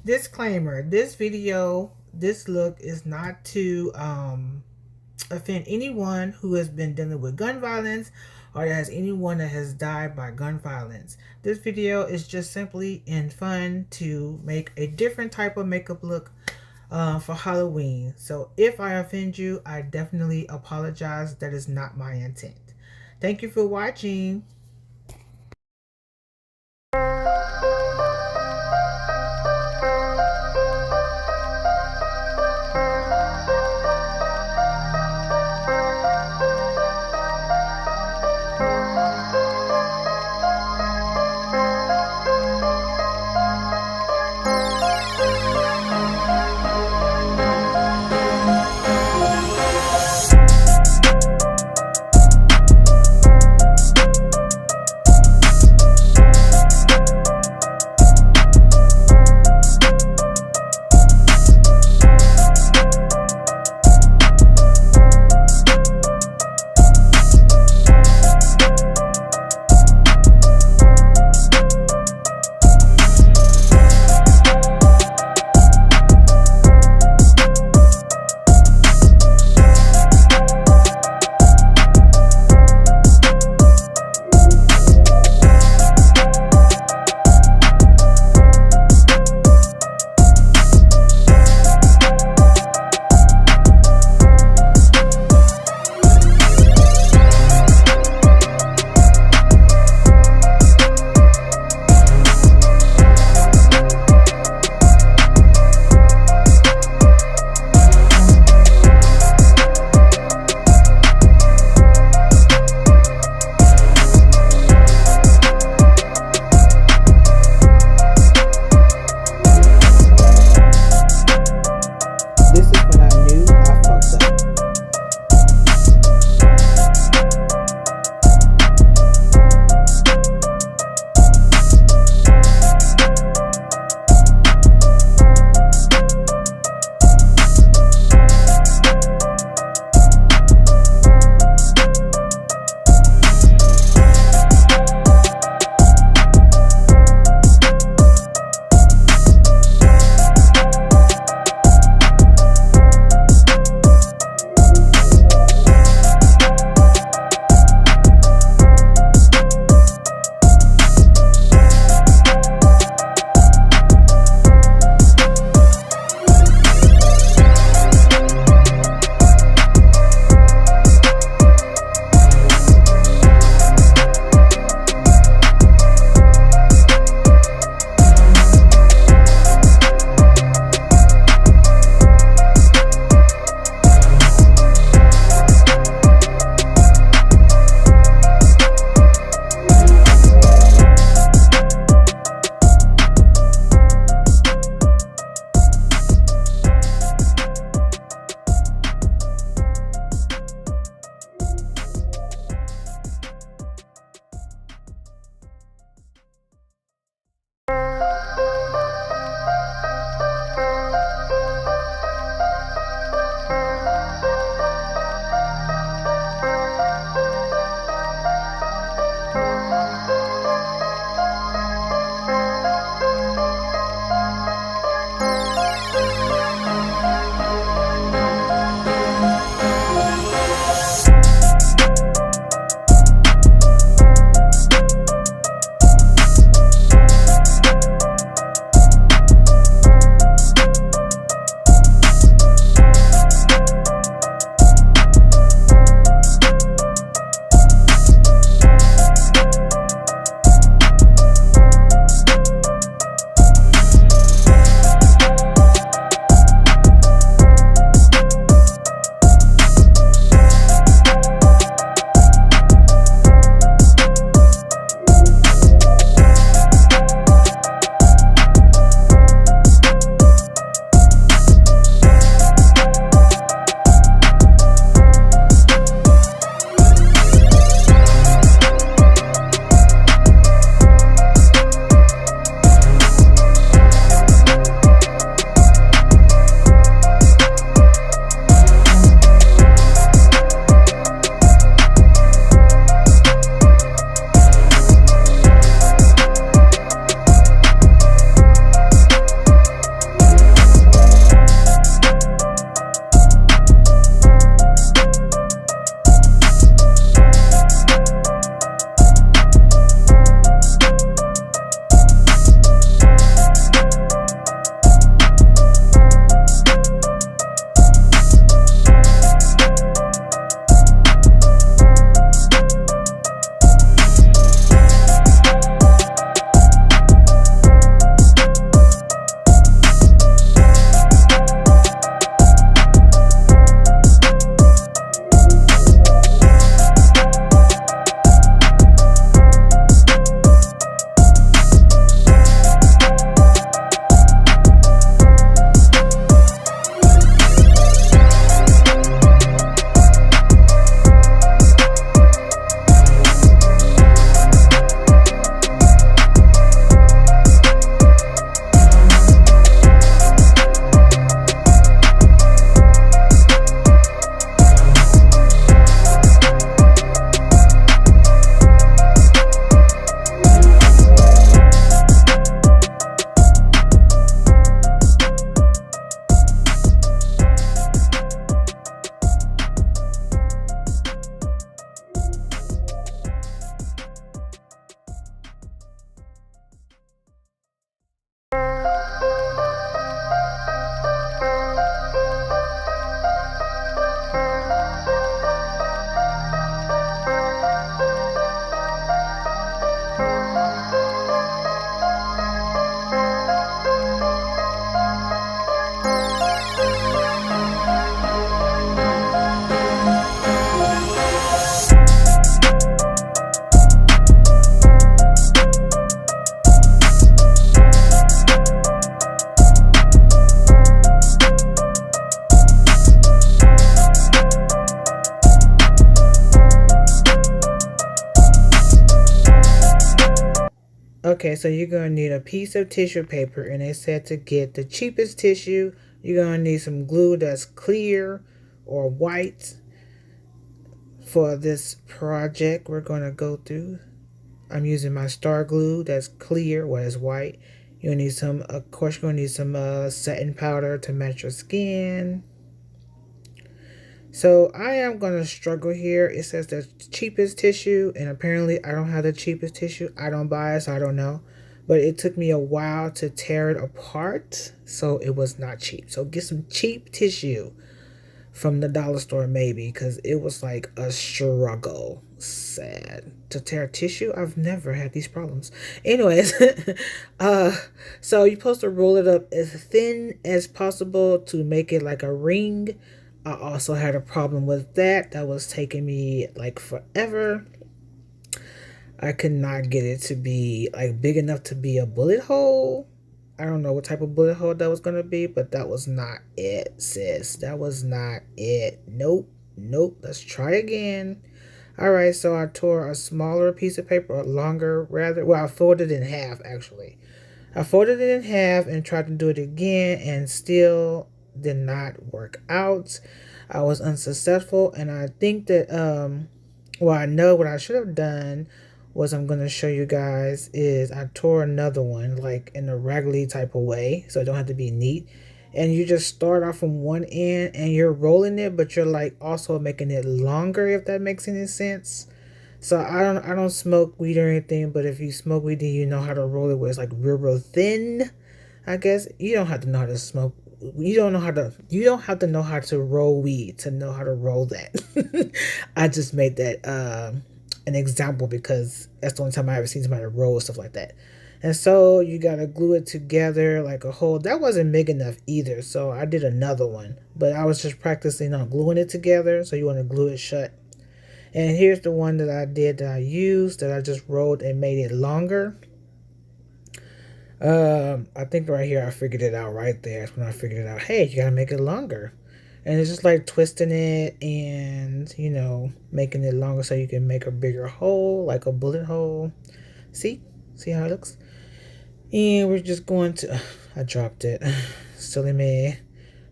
Disclaimer, this video, this look is not to offend anyone who has been dealing with gun violence or has anyone that has died by gun violence. This video is just simply in fun to make a different type of makeup look for Halloween. So if I offend you, I definitely apologize. That is not my intent. Thank you for watching. Okay, so you're going to need a piece of tissue paper, and they said to get the cheapest tissue, you're going to need some glue that's clear or white for this project we're going to go through. I'm using my star glue that's clear, well, it's white. You'll need some, of course, you're going to need some setting powder to match your skin. So I am going to struggle here. It says the cheapest tissue, and apparently I don't have the cheapest tissue. I don't buy it, so I don't know. But it took me a while to tear it apart, so it was not cheap. So get some cheap tissue from the dollar store maybe, because it was like a struggle. Sad. To tear tissue? I've never had these problems. Anyways, so you're supposed to roll it up as thin as possible to make it like a ring. I also had a problem with that. That was taking me like forever. I could not get it to be like big enough to be a bullet hole. I don't know what type of bullet hole that was going to be, but that was not it, sis. That was not it. Nope. Nope. Let's try again. All right, so I tore a smaller piece of paper, a longer rather. Well, I folded it in half, actually. I folded it in half and tried to do it again, and still did not work out. I was unsuccessful, and I think that, well, I know what I should have done was I'm going to show you guys is I tore another one, like in a raggedy type of way, so it don't have to be neat. And you just start off from one end and you're rolling it, but you're like also making it longer, if that makes any sense. So I don't smoke weed or anything, but if you smoke weed, then you know how to roll it where it's like real thin. I guess you don't have to know how to smoke. You don't have to know how to roll weed to know how to roll that. I just made that an example because that's the only time I ever seen somebody roll stuff like that. And so you gotta glue it together like a whole. That wasn't big enough either, so I did another one. But I was just practicing on gluing it together, so you want to glue it shut. And here's the one that I did that I used that I just rolled and made it longer. I think right here I figured it out right there. That's when I figured it out. Hey, you gotta make it longer. And it's just like twisting it and, you know, making it longer so you can make a bigger hole, like a bullet hole. See? See how it looks? And we're just going to, I dropped it. Silly me.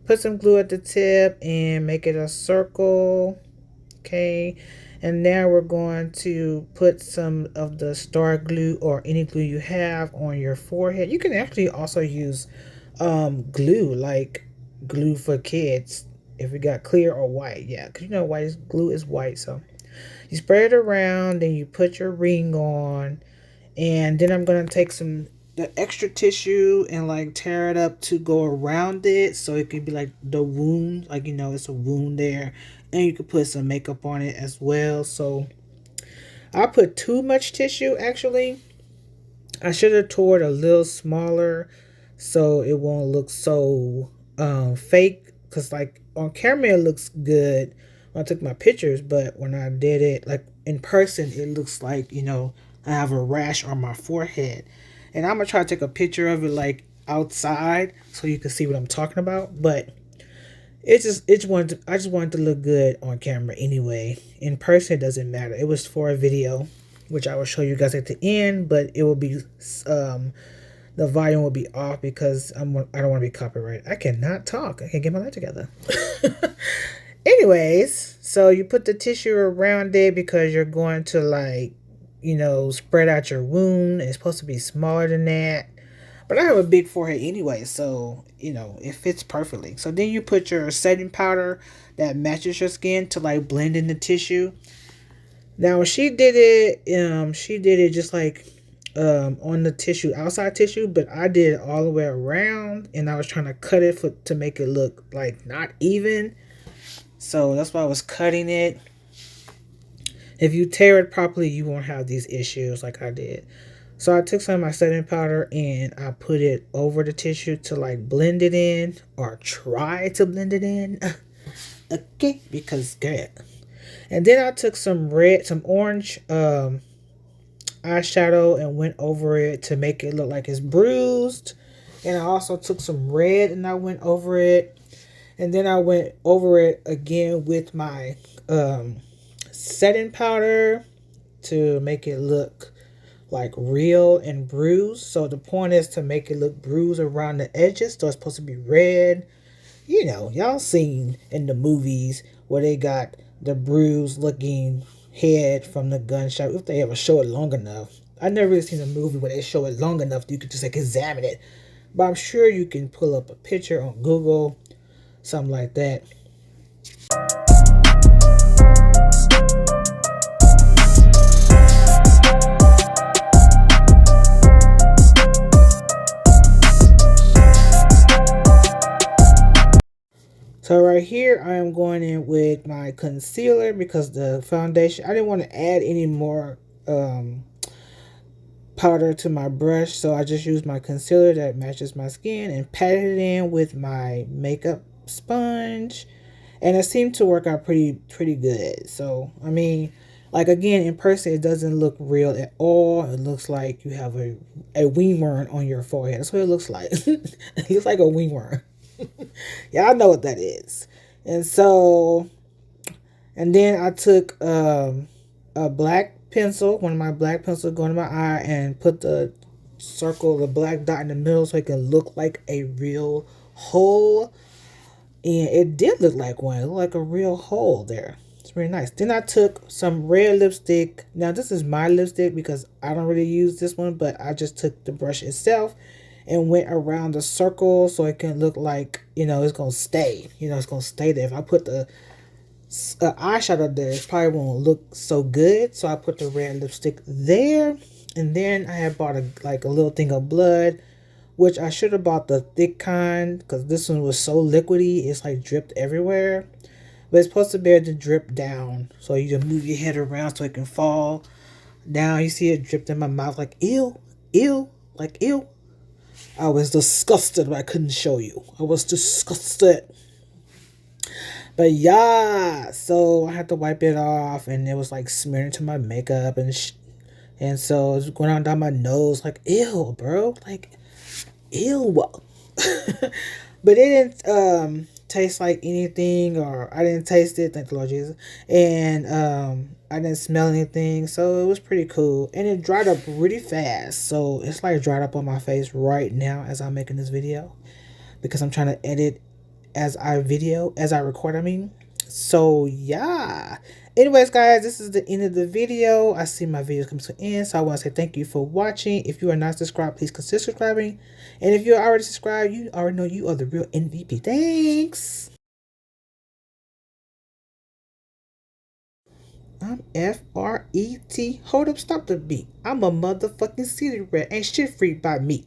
Put some glue at the tip and make it a circle. Okay. And now we're going to put some of the star glue or any glue you have on your forehead. You can actually also use glue, like glue for kids. If we got clear or white. Yeah, because you know glue is white. So you spray it around, then you put your ring on. And then I'm going to take the extra tissue and like tear it up to go around it. So it could be like the wound, like, you know, it's a wound there. And you could put some makeup on it as well. So I put too much tissue, actually. I should have tore it a little smaller so it won't look so fake. Because like on camera it looks good when I took my pictures. But when I did it like in person, it looks like, you know, I have a rash on my forehead. And I'm going to try to take a picture of it like outside so you can see what I'm talking about. But I just wanted to look good on camera anyway. In person, it doesn't matter. It was for a video, which I will show you guys at the end, but it will be, the volume will be off because I don't want to be copyrighted. I cannot talk. I can't get my life together. Anyways, so you put the tissue around it because you're going to like, you know, spread out your wound. It's supposed to be smaller than that. But I have a big forehead anyway, so, you know, it fits perfectly. So then you put your setting powder that matches your skin to like blend in the tissue. Now she did it just like on the tissue, outside tissue, but I did it all the way around, and I was trying to cut it to make it look like not even. So that's why I was cutting it. If you tear it properly, you won't have these issues like I did. So I took some of my setting powder and I put it over the tissue to like blend it in, or try to blend it in. Okay, because good. And then I took some orange eyeshadow and went over it to make it look like it's bruised. And I also took some red and I went over it. And then I went over it again with my setting powder to make it look like real and bruised. So the point is to make it look bruised around the edges. So it's supposed to be red. You know, y'all seen in the movies where they got the bruised looking head from the gunshot, if they ever show it long enough. I never really seen a movie where they show it long enough you could just like examine it. But I'm sure you can pull up a picture on Google, something like that. So right here, I am going in with my concealer because the foundation, I didn't want to add any more powder to my brush. So I just used my concealer that matches my skin and patted it in with my makeup sponge. And it seemed to work out pretty good. So, I mean, like again, in person, it doesn't look real at all. It looks like you have a wingworm on your forehead. That's what it looks like. It looks like a wingworm. Y'all know what that is. And so, and then I took a black pencil, one of my black pencils, going to my eye and put the circle, the black dot in the middle so it can look like a real hole. And it did look like one. It looked like a real hole there. It's very nice. Then I took some red lipstick. Now this is my lipstick because I don't really use this one, but I just took the brush itself and went around the circle so it can look like, you know, it's going to stay. You know, it's going to stay there. If I put the eyeshadow there, it probably won't look so good. So I put the red lipstick there. And then I had bought a little thing of blood, which I should have bought the thick kind because this one was so liquidy. It's like dripped everywhere. But it's supposed to be able to drip down. So you just move your head around so it can fall down. You see it dripped in my mouth like ew, ew, like ew. I was disgusted, but I couldn't show you. I was disgusted. But yeah, so I had to wipe it off and it was like smearing to my makeup and so it's going on down my nose like ew, bro. Like ew. But it didn't taste like anything, or I didn't taste it, thank the Lord Jesus. And I didn't smell anything, so it was pretty cool. And it dried up really fast, so it's like dried up on my face right now as I'm making this video, because I'm trying to edit as I record, I mean. So yeah, anyways guys, this is the end of the video. I see my videos come to an end, so I want to say thank you for watching. If you are not subscribed, please consider subscribing, and if you're already subscribed, you already know you are the real MVP. Thanks. I'm FRET. Hold up, stop the beat. I'm a motherfucking city rat. Ain't shit free by me.